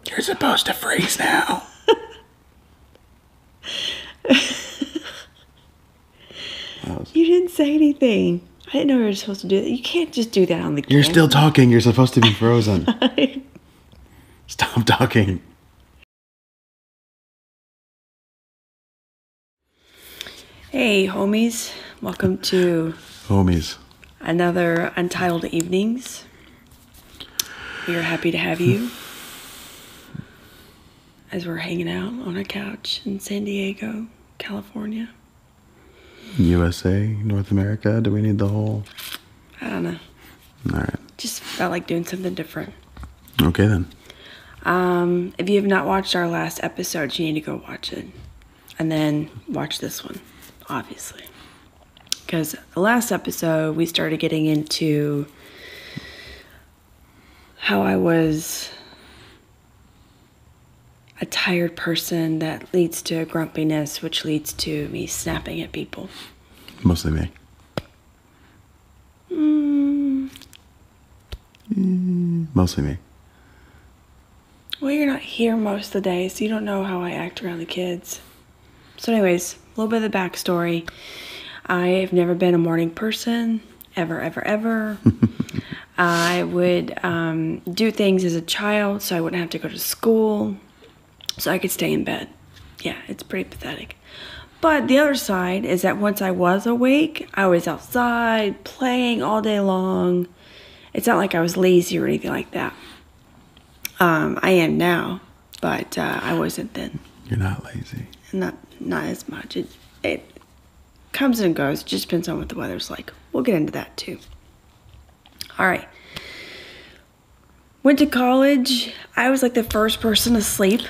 You're supposed to freeze now. You didn't say anything. I didn't know you were supposed to do that. You can't just do that on the camera. You're still talking. You're supposed to be frozen. Stop talking. Hey, homies. Welcome to another Untitled Evenings. We are happy to have you as we're hanging out on a couch in San Diego, California. USA, North America. Do we need the whole? I don't know. All right. Just felt like doing something different. Okay, then. If you have not watched our last episode, you need to go watch it. And then watch this one, obviously. Because the last episode, we started getting into how I was a tired person that leads to grumpiness, which leads to me snapping at people. Mostly me. Mostly me. Well, you're not here most of the day, so you don't know how I act around the kids. So anyways, a little bit of the backstory. I have never been a morning person, ever, ever, ever. I would do things as a child so I wouldn't have to go to school, so I could stay in bed. Yeah, it's pretty pathetic. But the other side is that once I was awake, I was outside playing all day long. It's not like I was lazy or anything like that. I am now, but I wasn't then. You're not lazy. Not as much. It comes and goes. It just depends on what the weather's like. We'll get into that too. All right. Went to college. I was like the first person to sleep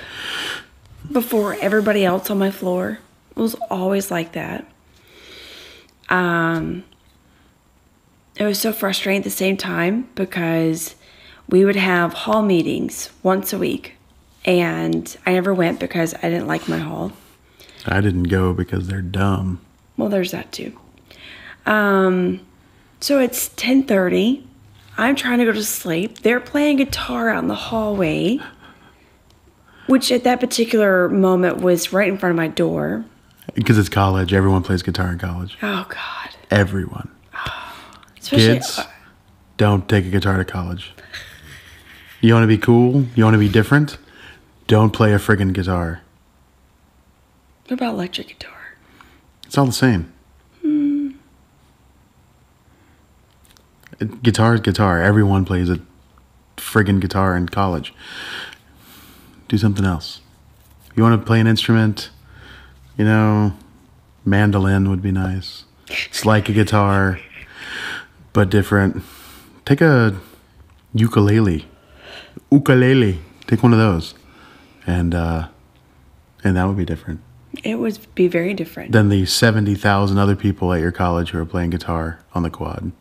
before everybody else on my floor. It was always like that. It was so frustrating at the same time because we would have hall meetings once a week. And I never went because I didn't like my hall. I didn't go because they're dumb. Well, there's that too. So it's 10:30. I'm trying to go to sleep. They're playing guitar out in the hallway, which at that particular moment was right in front of my door. Because it's college. Everyone plays guitar in college. Oh, God. Everyone. Especially, Kids, don't take a guitar to college. You want to be cool? You want to be different? Don't play a friggin' guitar. What about electric guitar? It's all the same. Guitar is guitar. Everyone plays a friggin' guitar in college. Do something else. You want to play an instrument? You know, mandolin would be nice. It's like a guitar, but different. Take a ukulele. Take one of those. And that would be different. It would be very different. Than the 70,000 other people at your college who are playing guitar on the quad.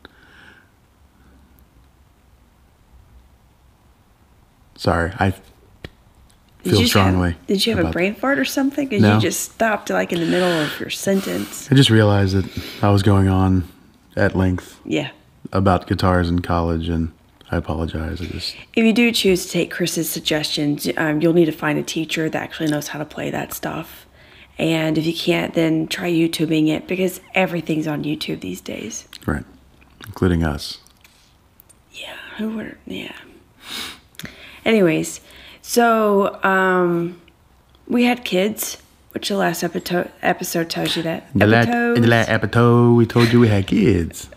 Sorry, I feel strongly. Did you have a brain fart or something? Because No. you just stopped like in the middle of your sentence. I just realized that I was going on at length Yeah. about guitars in college, and I apologize. If you do choose to take Chris's suggestions, you'll need to find a teacher that actually knows how to play that stuff. And if you can't, then try YouTubing it, because everything's on YouTube these days. Right, including us. Yeah, yeah. Anyways, so we had kids, which the last episode tells you that. In the last episode, we told you we had kids.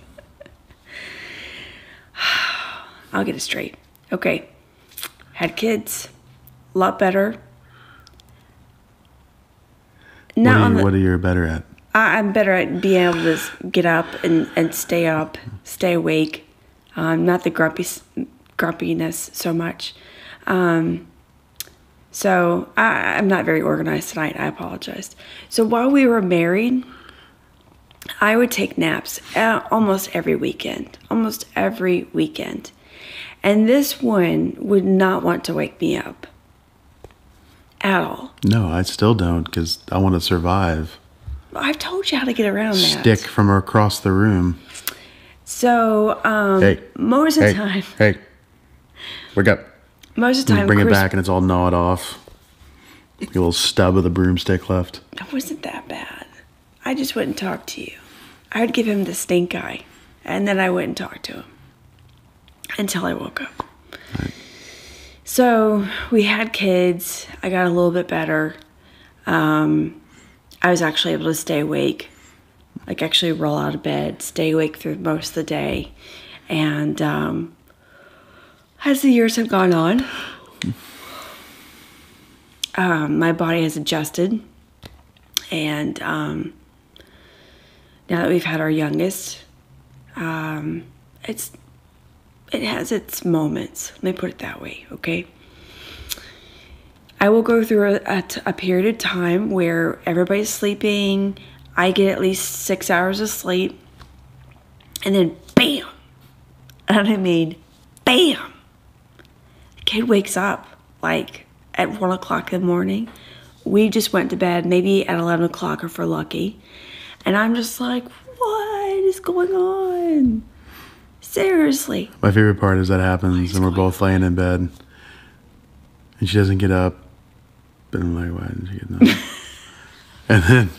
I'll get it straight. Okay. Had kids. A lot better. What are you better at? I'm better at being able to get up and stay awake. Not the grumpiness so much. So I'm not very organized tonight. I apologize. So while we were married, I would take naps almost every weekend. And this one would not want to wake me up at all. No, I still don't, because I want to survive. I've told you how to get around that. Stick from across the room. So, most of the time... Hey, wake up. Most of the You time, bring it Chris, back and it's all gnawed off. A little stub of the broomstick left. it wasn't that bad. I just wouldn't talk to you. I would give him the stink eye, and then I wouldn't talk to him until I woke up. Right. So we had kids. I got a little bit better. I was actually able to stay awake, like actually roll out of bed, stay awake through most of the day. And as the years have gone on, my body has adjusted. And now that we've had our youngest, it has its moments. Let me put it that way, okay? I will go through a period of time where everybody's sleeping. I get at least 6 hours of sleep. And then bam! And I mean, bam! The kid wakes up like at 1 o'clock in the morning. We just went to bed maybe at 11 o'clock if we're lucky. And I'm just like, what is going on? Seriously. My favorite part is that happens and we're both laying in bed and she doesn't get up. And I'm like, why didn't she get up?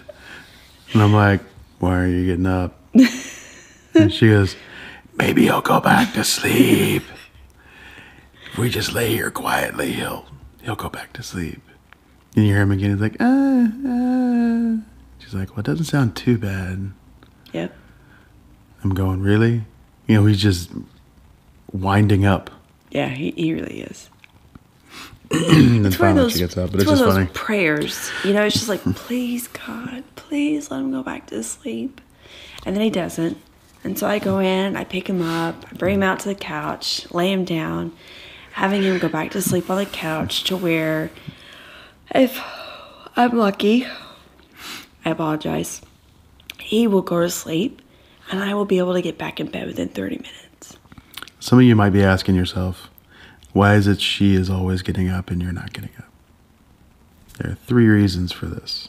and I'm like, why are you getting up? And she goes, maybe he'll go back to sleep. If we just lay here quietly, he'll go back to sleep. And you hear him again, he's like, She's like, well, it doesn't sound too bad. Yep. I'm going, really? You know, he's just winding up. Yeah, he really is. And then It's one of finally those, she gets up, but it's it's one just of those funny. prayers. You know, it's just like, please, God, please let him go back to sleep. And then he doesn't. And so I go in, I pick him up, I bring him out to the couch, lay him down, having him go back to sleep on the couch to where, if I'm lucky, I apologize, he will go to sleep and I will be able to get back in bed within 30 minutes. Some of you might be asking yourself, why is it she is always getting up and you're not getting up? There are 3 reasons for this.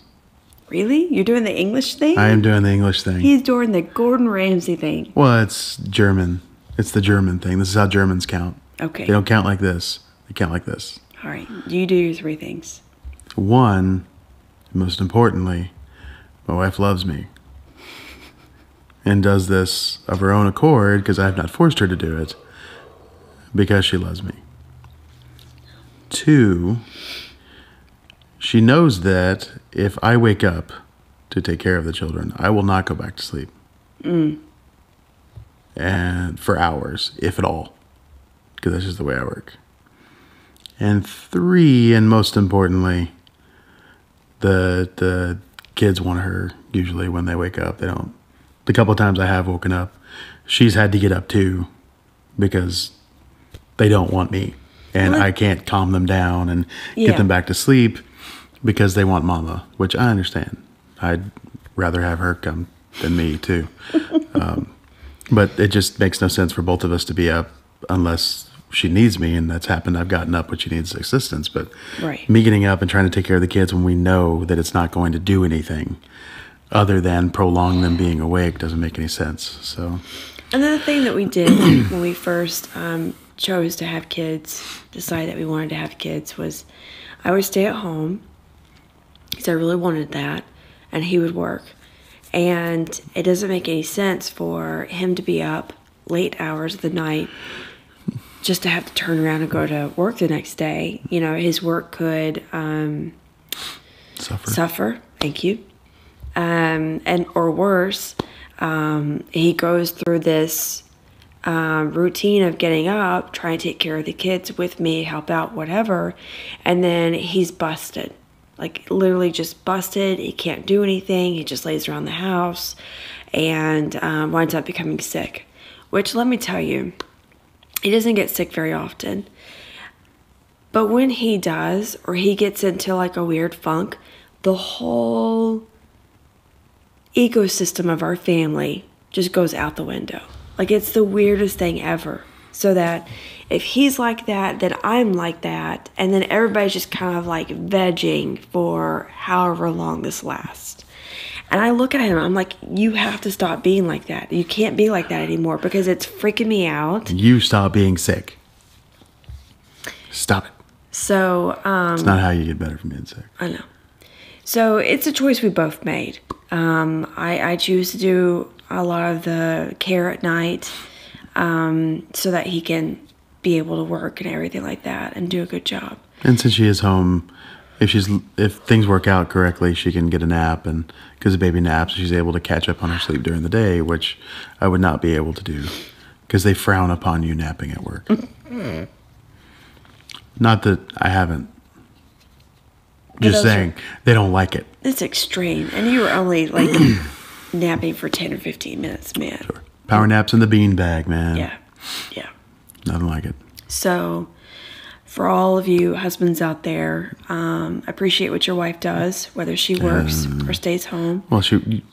Really? You're doing the English thing? I am doing the English thing. He's doing the Gordon Ramsay thing. Well, it's German. It's the German thing. This is how Germans count. Okay. They don't count like this. They count like this. All right. You do your 3 things. 1, most importantly, my wife loves me and does this of her own accord because I have not forced her to do it because she loves me. 2, she knows that if I wake up to take care of the children, I will not go back to sleep. And for hours, if at all, because that's just the way I work. And 3, and most importantly, the kids want her usually when they wake up. They don't. The couple of times I have woken up, she's had to get up too because they don't want me. And I can't calm them down and get them back to sleep because they want mama, which I understand. I'd rather have her come than me too. But it just makes no sense for both of us to be up unless she needs me, and that's happened. I've gotten up when she needs assistance, but me getting up and trying to take care of the kids when we know that it's not going to do anything other than prolong them being awake doesn't make any sense. So another thing that we did when we first chose to have kids, decided that we wanted to have kids, was I would stay at home because I really wanted that, and he would work. And it doesn't make any sense for him to be up late hours of the night just to have to turn around and go to work the next day. You know, his work could suffer. Thank you. And or worse, he goes through this routine of getting up, trying to take care of the kids with me, help out, whatever, and then he's busted. Like, literally just busted. He can't do anything. He just lays around the house and winds up becoming sick. Which, let me tell you, he doesn't get sick very often. But when he does, or he gets into like a weird funk, the whole ecosystem of our family just goes out the window. Like, it's the weirdest thing ever. So that if he's like that, then I'm like that. And then everybody's just kind of like vegging for however long this lasts. And I look at him, I'm like, you have to stop being like that. You can't be like that anymore because it's freaking me out. You stop being sick. Stop it. So, It's not how you get better from being sick. I know. So it's a choice we both made. I choose to do a lot of the care at night, so that he can be able to work and everything like that and do a good job. And since she is home, if things work out correctly, she can get a nap, and because the baby naps, she's able to catch up on her sleep during the day, which I would not be able to do because they frown upon you napping at work. Not that I haven't. Just saying, they don't like it. It's extreme. And you were only like napping for 10 or 15 minutes, man. Sure. Power naps in the beanbag, man. Yeah. Yeah. Nothing like it. So, for all of you husbands out there, appreciate what your wife does, whether she works or stays home. Well,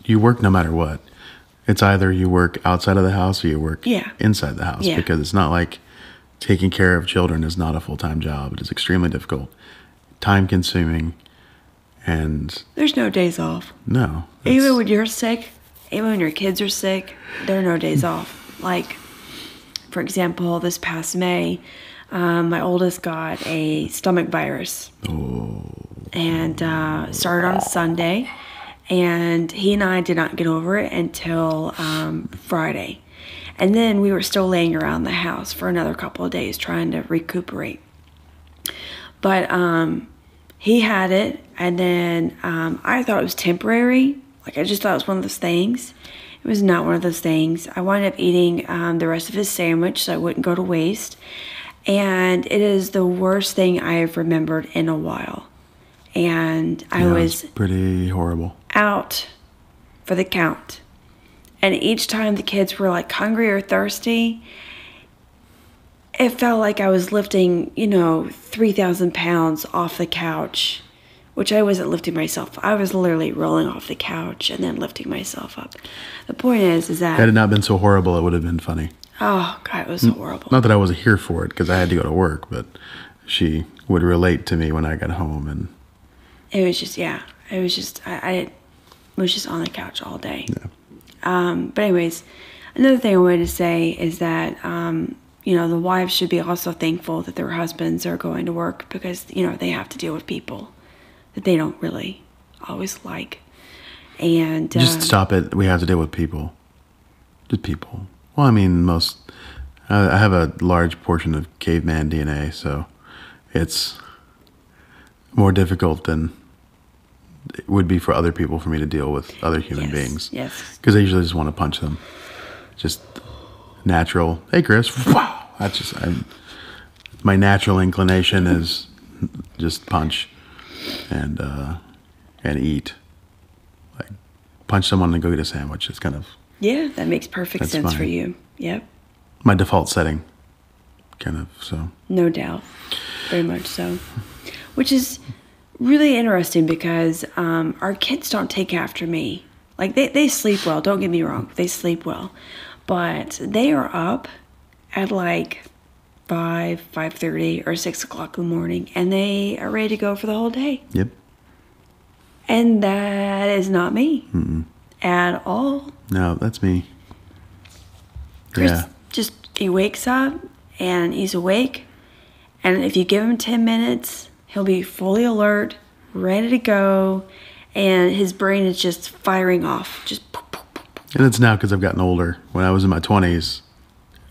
you work no matter what. It's either you work outside of the house or you work inside the house, because it's not like taking care of children is not a full-time job. It is extremely difficult, time-consuming, and there's no days off. No. Even when you're sick, even when your kids are sick, there are no days off. Like, for example, this past May, my oldest got a stomach virus. And started on Sunday. And he and I did not get over it until Friday. And then we were still laying around the house for another couple of days trying to recuperate. But he had it, and then I thought it was temporary. Like, I just thought it was one of those things. It was not one of those things. I wound up eating the rest of his sandwich so I wouldn't go to waste. And it is the worst thing I have remembered in a while. And I was pretty horrible. Out for the count. And each time the kids were like hungry or thirsty, it felt like I was lifting, 3,000 pounds off the couch, which I wasn't lifting myself. I was literally rolling off the couch and then lifting myself up. The point is that... Had it not been so horrible, it would have been funny. Oh, God, it was horrible. Not that I wasn't here for it because I had to go to work, but she would relate to me when I got home. And it was just, it was just, I was just on the couch all day. Yeah. But anyways, another thing I wanted to say is that, the wives should be also thankful that their husbands are going to work because, they have to deal with people that they don't really always like. And just stop it. We have to deal with people. Just people. Well, I mean, I have a large portion of caveman DNA, so it's more difficult than it would be for other people for me to deal with other human beings. Yes. Because I usually just want to punch them. Just natural. Hey, Chris. Wow. That's just, my natural inclination is just punch and eat. Like, punch someone and go get a sandwich. It's kind of... Yeah, that makes perfect sense for you. Yep. My default setting, kind of, so. No doubt. Very much so. Which is really interesting because our kids don't take after me. Like, they sleep well, don't get me wrong. They sleep well. But they are up at like 5:30, or 6 o'clock in the morning, and they are ready to go for the whole day. Yep. And that is not me. Mm-mm. At all. No, that's me. Chris he wakes up and he's awake, and if you give him 10 minutes, he'll be fully alert, ready to go, and his brain is just firing off. Just poof, poof, poof, poof. And it's now because I've gotten older. When I was in my 20s,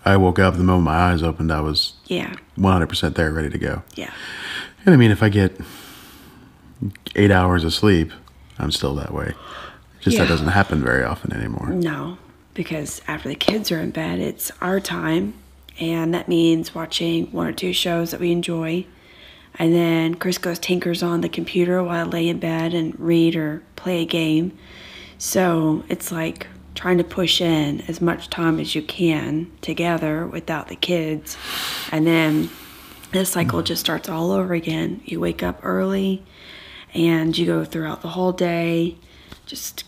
I woke up the moment my eyes opened, I was 100% there, ready to go. Yeah. And I mean, if I get 8 hours of sleep, I'm still that way. Just that doesn't happen very often anymore. No, because after the kids are in bed, it's our time, and that means watching 1 or 2 shows that we enjoy. And then Chris goes tinkers on the computer while I lay in bed and read or play a game. So it's like trying to push in as much time as you can together without the kids. And then this cycle just starts all over again. You wake up early and you go throughout the whole day, just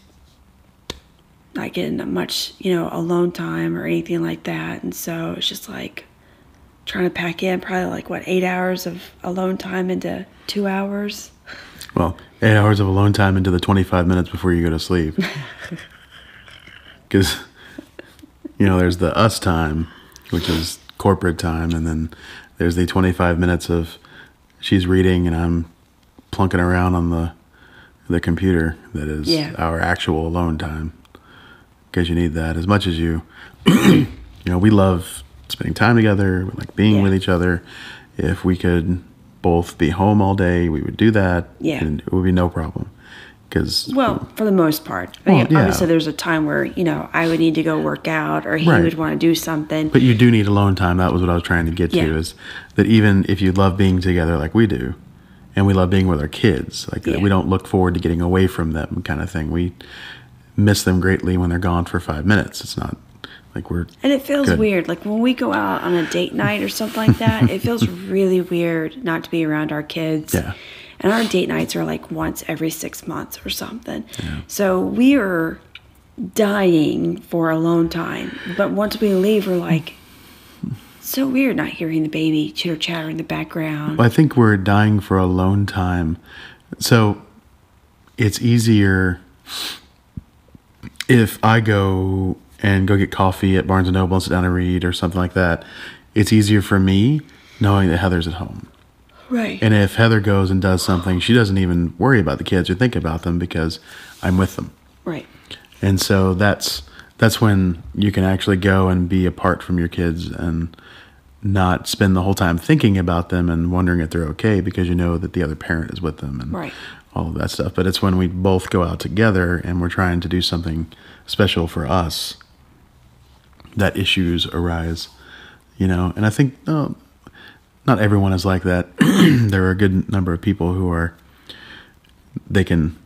not getting much, alone time or anything like that. And so it's just like trying to pack in probably 8 hours of alone time into 2 hours. Well, 8 hours of alone time into the 25 minutes before you go to sleep. Because, there's the us time, which is corporate time, and then there's the 25 minutes of she's reading and I'm plunking around on the computer that is our actual alone time, because you need that as much as you we love spending time together, we like being with each other. If we could both be home all day, we would do that, and it would be no problem. For the most part. Obviously, there's a time where, I would need to go work out, or he would want to do something. But you do need alone time. That was what I was trying to get to, is that even if you love being together like we do, and we love being with our kids, like we don't look forward to getting away from them kind of thing. We miss them greatly when they're gone for 5 minutes. It's not like we're... And it feels weird. Like when we go out on a date night or something like that, it feels really weird not to be around our kids. Yeah. And our date nights are like once every 6 months or something. Yeah. So we are dying for alone time. But once we leave, we're like, so weird not hearing the baby chitter chatter in the background. Well, I think we're dying for alone time. So it's easier if I go get coffee at Barnes & Noble and sit down and read or something like that. It's easier for me knowing that Heather's at home. Right. And if Heather goes and does something, she doesn't even worry about the kids or think about them because I'm with them. Right. And so that's when you can actually go and be apart from your kids and not spend the whole time thinking about them and wondering if they're okay, because you know that the other parent is with them and all of that stuff. But it's when we both go out together and we're trying to do something special for us that issues arise, And I think... not everyone is like that. There are a good number of people who they can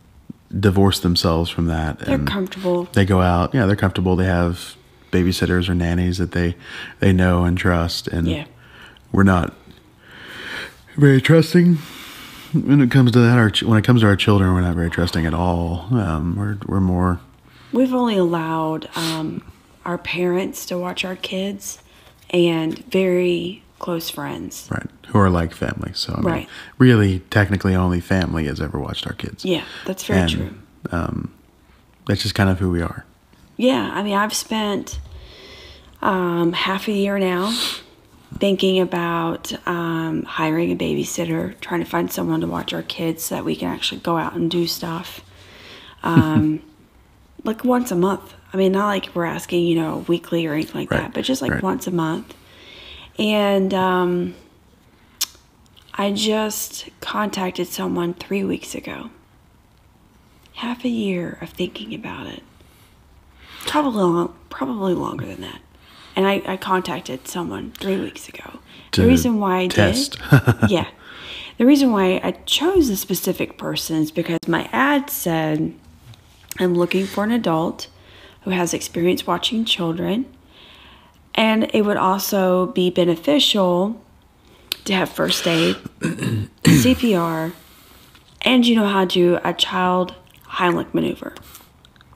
divorce themselves from that. They're comfortable. They go out. Yeah, they're comfortable. They have babysitters or nannies that they know and trust. And we're not very trusting when it comes to that. When it comes to our children, we're not very trusting at all. We're more... We've only allowed our parents to watch our kids, and very... close friends. Right. Who are like family. So, I mean, really, technically, only family has ever watched our kids. Yeah, that's very true. That's just kind of who we are. Yeah. I mean, I've spent half a year now thinking about hiring a babysitter, trying to find someone to watch our kids so that we can actually go out and do stuff. Like once a month. I mean, not like we're asking, weekly or anything like that, but just like once a month. And I just contacted someone 3 weeks ago. Half a year of thinking about it. Probably longer than that. And I contacted someone 3 weeks ago. The reason why I did... The reason why I chose a specific person is because my ad said, I'm looking for an adult who has experience watching children. And it would also be beneficial to have first aid, CPR, and you know how to do a child Heimlich maneuver.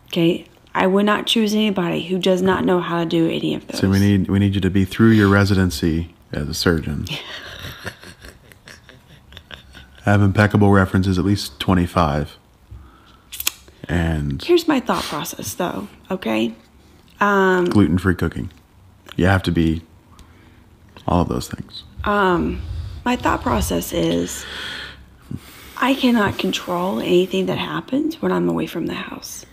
Okay? I would not choose anybody who does not know how to do any of those. So we need you to be through your residency as a surgeon. Have impeccable references, at least 25. And here's my thought process, though, okay? Gluten-free cooking. You have to be all of those things. My thought process is I cannot control anything that happens when I'm away from the house.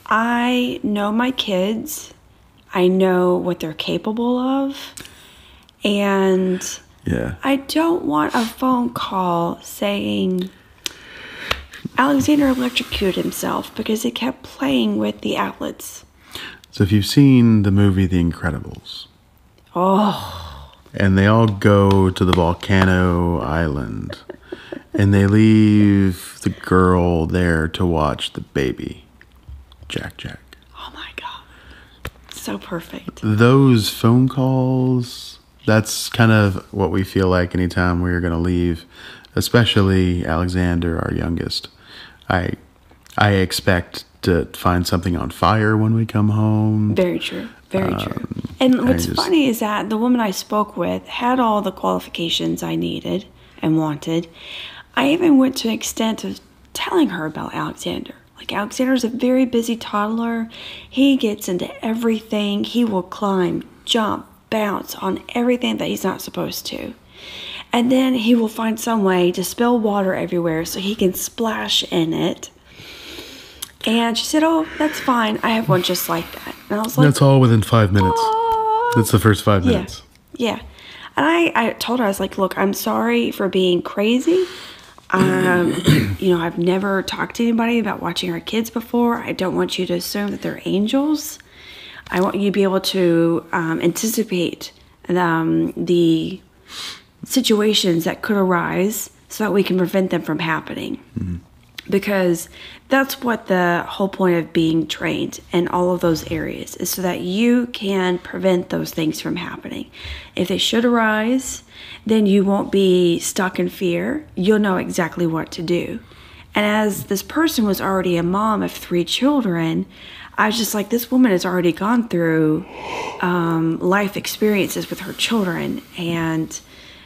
I know my kids. I know what they're capable of. And I don't want a phone call saying Alexander electrocuted himself because he kept playing with the outlets. So if you've seen the movie The Incredibles. And they all go to the volcano island. And they leave the girl there to watch the baby. Jack. Oh my God. So perfect. Those phone calls, that's kind of what we feel like anytime we're going to leave. Especially Alexander, our youngest. I expect to find something on fire when we come home. Very true. Very true. And what's funny is that the woman I spoke with had all the qualifications I needed and wanted. I even went to an extent of telling her about Alexander. Like, Alexander's a very busy toddler. He gets into everything. He will climb, jump, bounce on everything that he's not supposed to. And then he will find some way to spill water everywhere so he can splash in it. And she said, "Oh, that's fine. I have one just like that." And I was like, That's all within 5 minutes. "Oh." That's the first 5 minutes. Yeah. And I told her, I was like, "Look, I'm sorry for being crazy. I've never talked to anybody about watching our kids before. I don't want you to assume that they're angels. I want you to be able to anticipate the situations that could arise so that we can prevent them from happening." Mm-hmm. Because that's what the whole point of being trained in all of those areas is, so that you can prevent those things from happening. If they should arise, then you won't be stuck in fear. You'll know exactly what to do. And as this person was already a mom of 3 children, I was just like, this woman has already gone through life experiences with her children. And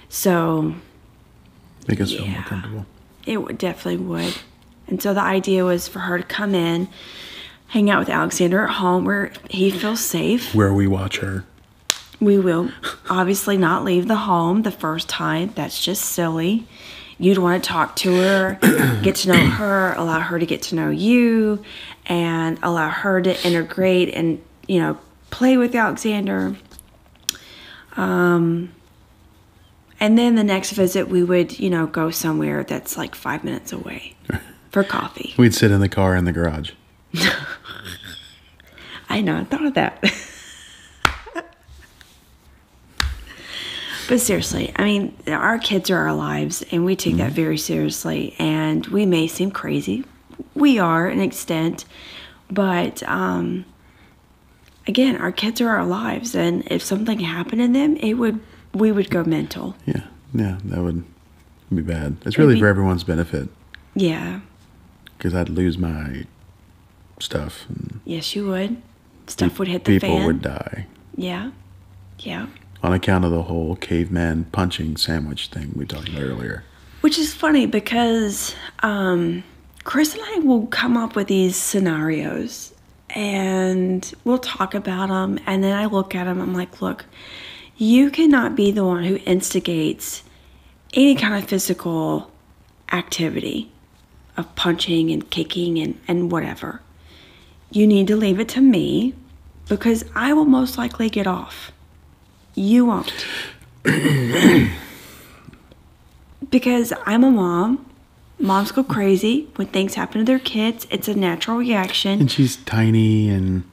so... Make us feel more comfortable. It definitely would. And so the idea was for her to come in, hang out with Alexander at home where he feels safe. Where we watch her. We will obviously not leave the home the first time. That's just silly. You'd want to talk to her, get to know her, allow her to get to know you, and allow her to integrate and, play with Alexander. And then the next visit, we would, go somewhere that's like 5 minutes away for coffee. We'd sit in the car in the garage. I know, I thought of that. But seriously, I mean, our kids are our lives, and we take that very seriously. And we may seem crazy. We are, to an extent. But, again, our kids are our lives. And if something happened in them, we would go mental. Yeah, that would be bad. It's really for everyone's benefit. Yeah. Because I'd lose my stuff. And yes, you would. Stuff would hit the fan. People would die. Yeah. On account of the whole caveman punching sandwich thing we talked about earlier. Which is funny because Chris and I will come up with these scenarios and we'll talk about them. And then I look at them, I'm like, look, you cannot be the one who instigates any kind of physical activity of punching and kicking and whatever. You need to leave it to me because I will most likely get off. You won't. Because I'm a mom. Moms go crazy when things happen to their kids. It's a natural reaction. And she's tiny and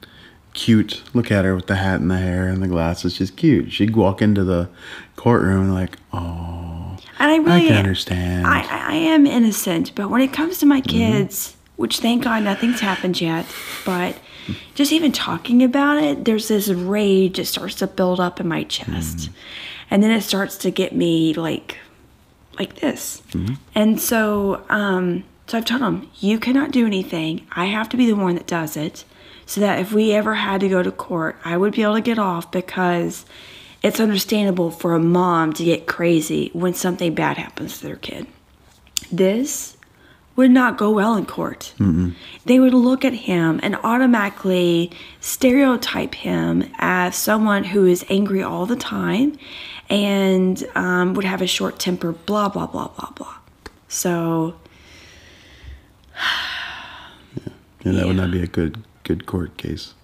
cute. Look at her with the hat and the hair and the glasses. She's cute. She'd walk into the courtroom like, oh, and I can understand. I am innocent, but when it comes to my kids, which thank God nothing's happened yet, but just even talking about it, there's this rage that starts to build up in my chest. And then it starts to get me like this. And so I've told him, you cannot do anything. I have to be the one that does it. So that if we ever had to go to court, I would be able to get off because it's understandable for a mom to get crazy when something bad happens to their kid. This would not go well in court. They would look at him and automatically stereotype him as someone who is angry all the time and would have a short temper, blah, blah, blah, blah, blah. So... yeah, that would not be a good court case.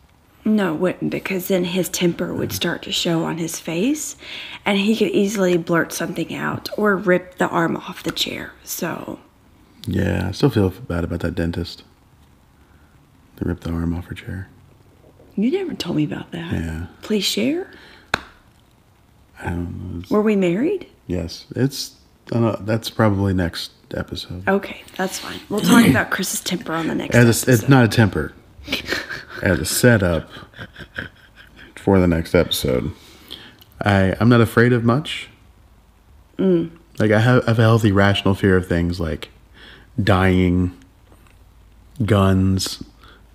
No, it wouldn't, because then his temper would start to show on his face, and he could easily blurt something out or rip the arm off the chair. So... yeah, I still feel bad about that dentist. They ripped the arm off her chair. You never told me about that. Yeah. Please share. I don't know. Were we married? Yes. That's probably next episode. Okay, that's fine. We'll talk about Chris's temper on the next episode. It's not a temper. As a setup for the next episode. I'm not afraid of much. Like I have a healthy, rational fear of things like dying, guns,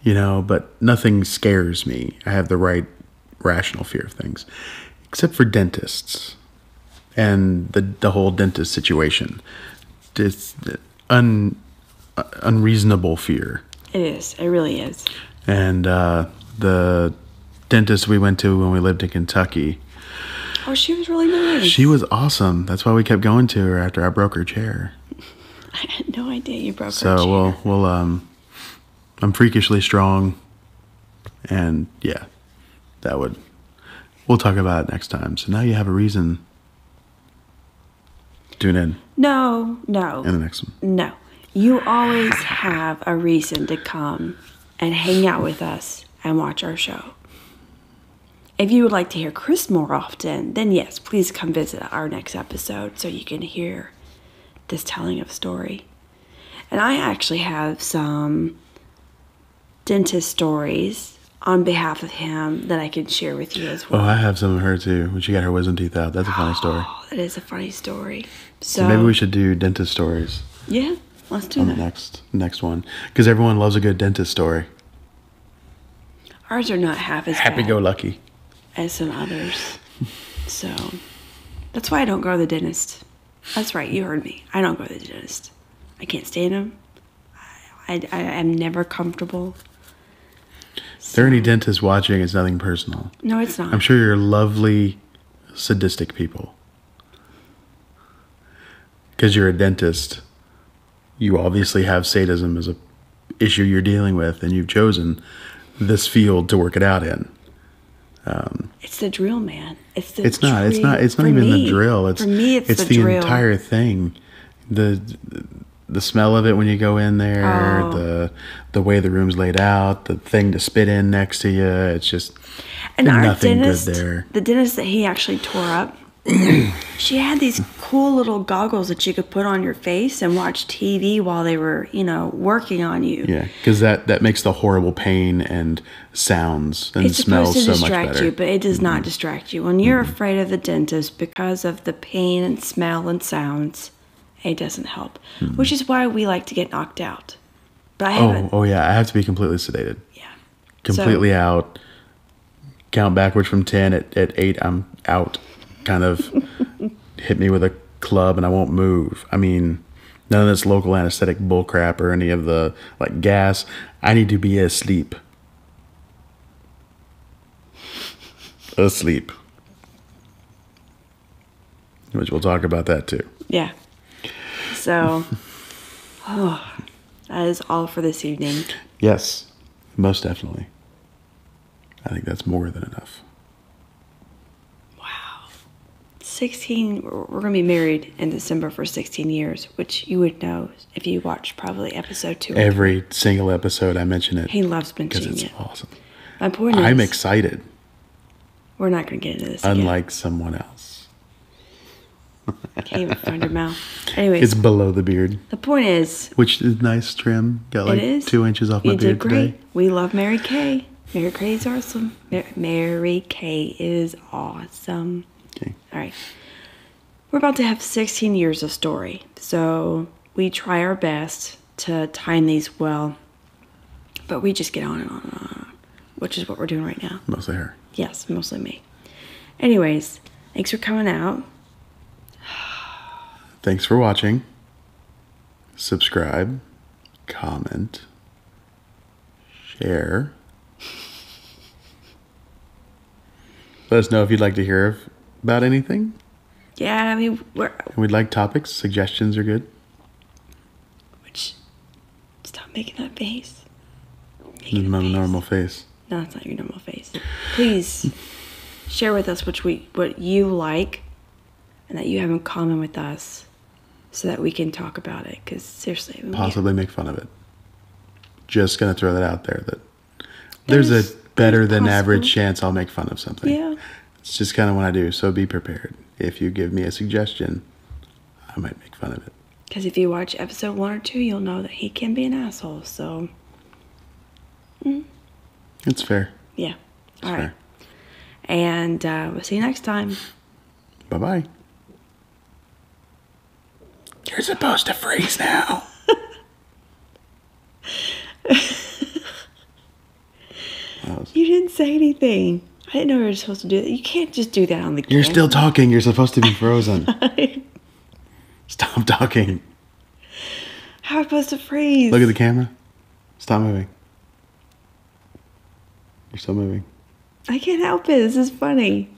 but nothing scares me. I have the right rational fear of things, except for dentists and the whole dentist situation. It's unreasonable fear. It is. It really is. And the dentist we went to when we lived in Kentucky. Oh, she was really nice. She was awesome. That's why we kept going to her after I broke her chair. I had no idea you broke her So chair. we'll I'm freakishly strong, and yeah, we'll talk about it next time. So now you have a reason. Tune in. No. In the next one. No. You always have a reason to come and hang out with us and watch our show. If you would like to hear Chris more often, then yes, please come visit our next episode so you can hear this telling of a story. And I actually have some dentist stories on behalf of him that I can share with you as well. Oh, I have some of her too. When she got her wisdom teeth out. That's a funny story. Oh, that is a funny story. So maybe we should do dentist stories. Yeah, let's do on that. the next one, because everyone loves a good dentist story. Ours are not half as Happy-go-lucky as some others. So that's why I don't go to the dentist. That's right, you heard me. I don't go to the dentist. I can't stand them. I'm never comfortable. If there are any dentists watching, it's nothing personal. No, it's not. I'm sure you're lovely, sadistic people. Because you're a dentist, you obviously have sadism as a issue you're dealing with, and you've chosen this field to work it out in. It's the drill, man. It's not even the drill. For me, it's the drill. entire thing. The smell of it when you go in there, the way the room's laid out, the thing to spit in next to you. It's just nothing good there. The dentist that he actually tore up, she had these cool little goggles that you could put on your face and watch TV while they were, working on you. Yeah, because that makes the horrible pain and sounds and it's smells so much better. It's supposed to distract you, but it does not distract you. When you're afraid of the dentist because of the pain and smell and sounds, it doesn't help. Which is why we like to get knocked out. But I haven't. Oh yeah, I have to be completely sedated. Yeah. Completely out. Count backwards from 10. At 8, I'm out. Kind of hit me with a club and I won't move. I mean, none of this local anesthetic bullcrap or any of the gas. I need to be asleep. Asleep. Which we'll talk about that too. Yeah. So, that is all for this evening. Yes, most definitely. I think that's more than enough. 16, we're going to be married in December for 16 years, which you would know if you watched probably episode 2. Every single episode I mention it. He loves mentioning it. Because it's awesome. My point is, I'm excited. We're not going to get into this Unlike again. someone else. Can't even find your mouth. Anyways. It's below the beard. The point is. Which is nice trim. Got 2 inches off my beard today. You did great. Today. We love Mary Kay. Mary Kay is awesome. Mary Kay is awesome. Okay. All right. We're about to have 16 years of story. So we try our best to time these well. But we just get on and on and on. Which is what we're doing right now. Mostly her. Yes, mostly me. Anyways, thanks for coming out. Thanks for watching. Subscribe. Comment. Share. Let us know if you'd like to hear about anything. Yeah, I mean, we'd like topics. Suggestions are good. Stop making that face. This is my normal face. No, it's not your normal face. Please share with us what you like and that you have in common with us so that we can talk about it. Because seriously, possibly make fun of it. Just going to throw that out there that there's a better than average chance I'll make fun of something. Yeah. It's just kind of what I do. So be prepared. If you give me a suggestion, I might make fun of it. Because if you watch episode 1 or 2, you'll know that he can be an asshole. So. It's fair. Yeah. All right. And we'll see you next time. Bye-bye. You're supposed to freeze now. You didn't say anything. I didn't know you were supposed to do that. You can't just do that on the camera. You're still talking. You're supposed to be frozen. Stop talking. How am I supposed to freeze? Look at the camera. Stop moving. You're still moving. I can't help it. This is funny.